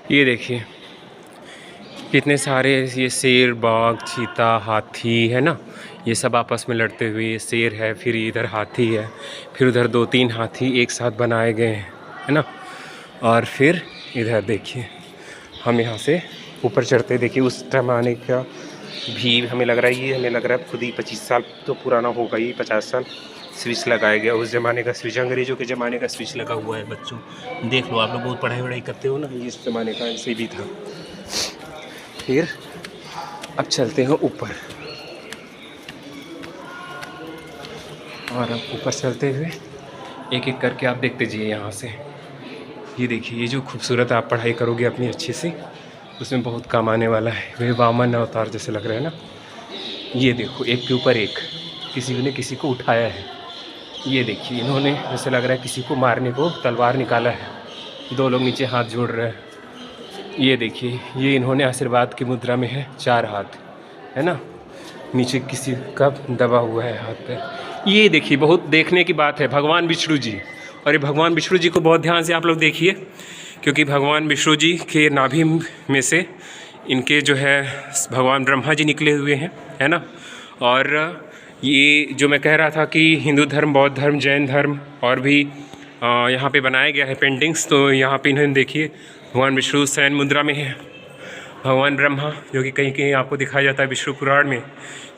ये देखिए कितने सारे ये शेर, बाघ, चीता, हाथी है ना, ये सब आपस में लड़ते हुए। ये शेर है, फिर इधर हाथी है, फिर उधर 2-3 हाथी एक साथ बनाए गए हैं, है ना। और फिर इधर देखिए, हम यहाँ से ऊपर चढ़ते देखिए उस ज़माने का भी हमें लग रहा है, ये हमें लग रहा है खुद ही 25 साल तो पुराना होगा, ये 50 साल स्विच लगाया गया उस ज़माने का स्विच, अंग्रेज़ों के ज़माने का स्विच लगा हुआ है। बच्चों देख लो, आप लोग बहुत पढ़ाई वढ़ाई करते हो ना, ये इस ज़माने का ऐसे भी था। फिर अब चलते हैं ऊपर, और अब ऊपर चलते हुए एक एक करके आप देखते जाइए यहाँ से। ये देखिए, ये जो खूबसूरत आप पढ़ाई करोगे अपनी अच्छे से, उसमें बहुत काम आने वाला है। वे वामन अवतार जैसे लग रहे हैं ना। ये देखो, एक के ऊपर एक किसी ने किसी को उठाया है। ये देखिए, इन्होंने जैसे लग रहा है किसी को मारने को तलवार निकाला है। 2 लोग नीचे हाथ जोड़ रहे हैं। ये देखिए, ये इन्होंने आशीर्वाद की मुद्रा में है 4 हाथ, है ना। नीचे किसी का दबा हुआ है हाथ पे। ये देखिए, बहुत देखने की बात है, भगवान विष्णु जी। और ये भगवान विष्णु जी को बहुत ध्यान से आप लोग देखिए, क्योंकि भगवान विष्णु जी के नाभि में से इनके जो है भगवान ब्रह्मा जी निकले हुए हैं, है ना। और ये जो मैं कह रहा था कि हिंदू धर्म, बौद्ध धर्म, जैन धर्म और भी यहाँ पे बनाया गया है पेंटिंग्स, तो यहाँ पे इन्होंने देखिए भगवान विष्णु शयन मुद्रा में है। भगवान ब्रह्मा, जो कि कहीं कहीं आपको दिखाया जाता है विष्णु पुराण में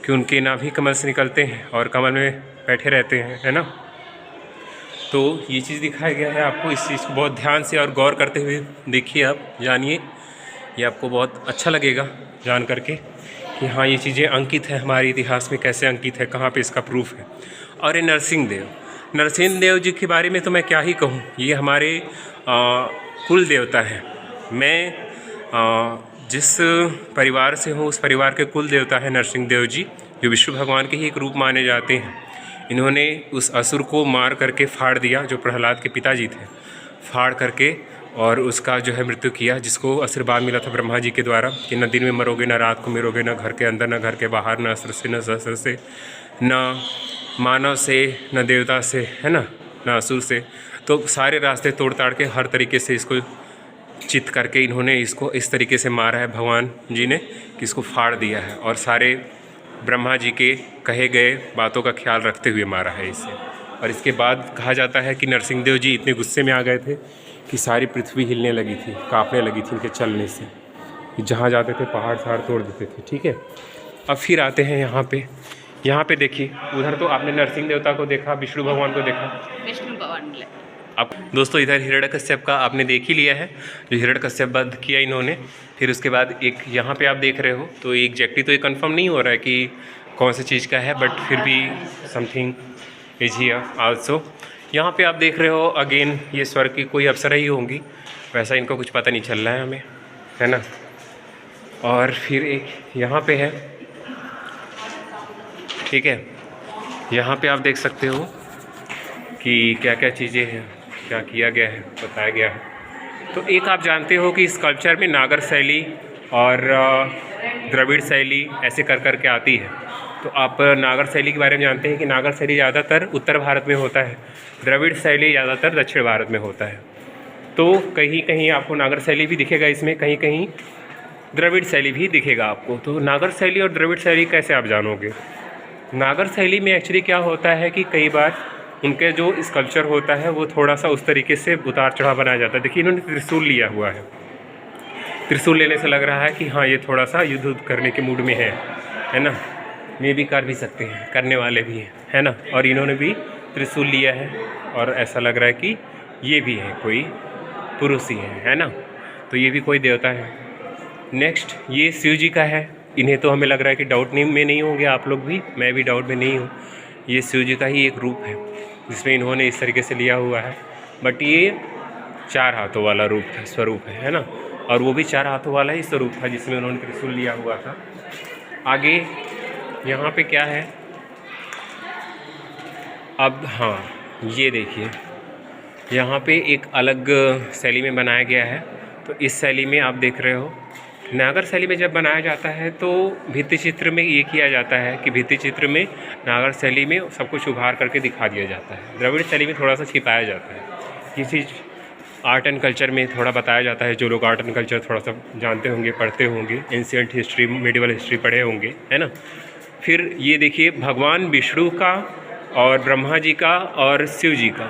कि उनके नाभि कमल से निकलते हैं और कमल में बैठे रहते हैं, है ना। तो ये चीज़ दिखाया गया है आपको। इस चीज़ को बहुत ध्यान से और गौर करते हुए देखिए, आप जानिए, ये आपको बहुत अच्छा लगेगा जान करके कि हाँ, ये चीज़ें अंकित है हमारे इतिहास में, कैसे अंकित है, कहाँ पे इसका प्रूफ है। और ये नरसिंह देव जी के बारे में तो मैं क्या ही कहूँ, ये हमारे कुल देवता हैं। मैं जिस परिवार से हूँ, उस परिवार के कुल देवता है नरसिंह देव जी, जो विष्णु भगवान के ही एक रूप माने जाते हैं। इन्होंने उस असुर को मार करके फाड़ दिया, जो प्रहलाद के पिताजी थे, फाड़ करके और उसका जो है मृत्यु किया, जिसको आशीर्वाद मिला था ब्रह्मा जी के द्वारा कि न दिन में मरोगे, न रात को मरोगे, न घर के अंदर न घर के बाहर, न अस्त्र से न शस्त्र से, न मानव से न देवता से, है ना, न असुर से। तो सारे रास्ते तोड़ ताड़ के हर तरीके से इसको चित करके इन्होंने इसको इस तरीके से मारा है भगवान जी ने कि इसको फाड़ दिया है, और सारे ब्रह्मा जी के कहे गए बातों का ख्याल रखते हुए मारा है इसे। और इसके बाद कहा जाता है कि नरसिंह देव जी इतने गुस्से में आ गए थे कि सारी पृथ्वी हिलने लगी थी, कांपने लगी थी इनके चलने से, कि जहाँ जाते थे पहाड़ सहाड़ तोड़ देते थे। ठीक है, अब फिर आते हैं यहाँ पे देखिए, उधर तो आपने नरसिंह देवता को देखा, विष्णु भगवान को देखा, विष्णु भगवान। अब दोस्तों इधर हिरण्यकश्यप का आपने देख ही लिया है, जो हिरण्यकश्यप वध किया इन्होंने। फिर उसके बाद एक यहाँ पे आप देख रहे हो, तो एग्जैक्टली तो ये कंफर्म नहीं हो रहा है कि कौन सी चीज़ का है, बट फिर भी समथिंग इज हियर आल्सो। यहाँ पे आप देख रहे हो अगेन, ये स्वर्ग की कोई अप्सरा ही होंगी, वैसा इनको कुछ पता नहीं चल रहा है हमें, है ना। और फिर एक यहाँ पे है, ठीक है, यहाँ पे आप देख सकते हो कि क्या क्या चीज़ें हैं, क्या किया गया है, बताया गया है। तो एक आप जानते हो कि इस कल्चर में नागर शैली और द्रविड़ शैली ऐसे कर कर के आती है। तो आप नागर शैली के बारे में जानते हैं कि नागर शैली ज़्यादातर उत्तर भारत में होता है, द्रविड़ शैली ज़्यादातर दक्षिण भारत में होता है। तो कहीं कहीं आपको नागर शैली भी दिखेगा इसमें, कहीं कहीं द्रविड़ शैली भी दिखेगा आपको। तो नागर शैली और द्रविड़ शैली कैसे आप जानोगे? नागर शैली में एक्चुअली क्या होता है कि कई बार उनके जो स्कल्पचर होता है वो थोड़ा सा उस तरीके से उतार चढ़ाव बनाया जाता है। देखिए, इन्होंने त्रिशूल लिया हुआ है, त्रिशूल लेने से लग रहा है कि हाँ, ये थोड़ा सा युद्ध करने के मूड में है ना। ये भी कर भी सकते हैं, करने वाले भी हैं, है ना। और इन्होंने भी त्रिशूल लिया है और ऐसा लग रहा है कि ये भी है, कोई पुरुष ही है ना। तो ये भी कोई देवता है। नेक्स्ट ये शिव जी का है। इन्हें तो हमें लग रहा है कि डाउट में नहीं होंगे आप लोग भी, मैं भी डाउट में नहीं हूँ। ये शिव जी का ही एक रूप है जिसमें इन्होंने इस तरीके से लिया हुआ है, बट ये 4 हाथों वाला रूप है, स्वरूप है ना। और वो भी 4 हाथों वाला ही स्वरूप था जिसमें उन्होंने त्रिशूल लिया हुआ था। आगे यहाँ पे क्या है, अब हाँ, ये देखिए, यहाँ पे एक अलग शैली में बनाया गया है। तो इस शैली में आप देख रहे हो, नागर शैली में जब बनाया जाता है तो भित्ति चित्र में ये किया जाता है कि भित्ति चित्र में नागर शैली में सब कुछ उभार करके दिखा दिया जाता है, द्रविड़ शैली में थोड़ा सा छिपाया जाता है। ये चीज़ आर्ट एंड कल्चर में थोड़ा बताया जाता है, जो लोग आर्ट एंड कल्चर थोड़ा सा जानते होंगे, पढ़ते होंगे, एंशियंट हिस्ट्री, मेडिवल हिस्ट्री पढ़े होंगे, है ना। फिर ये देखिए भगवान विष्णु का और ब्रह्मा जी का और शिव जी का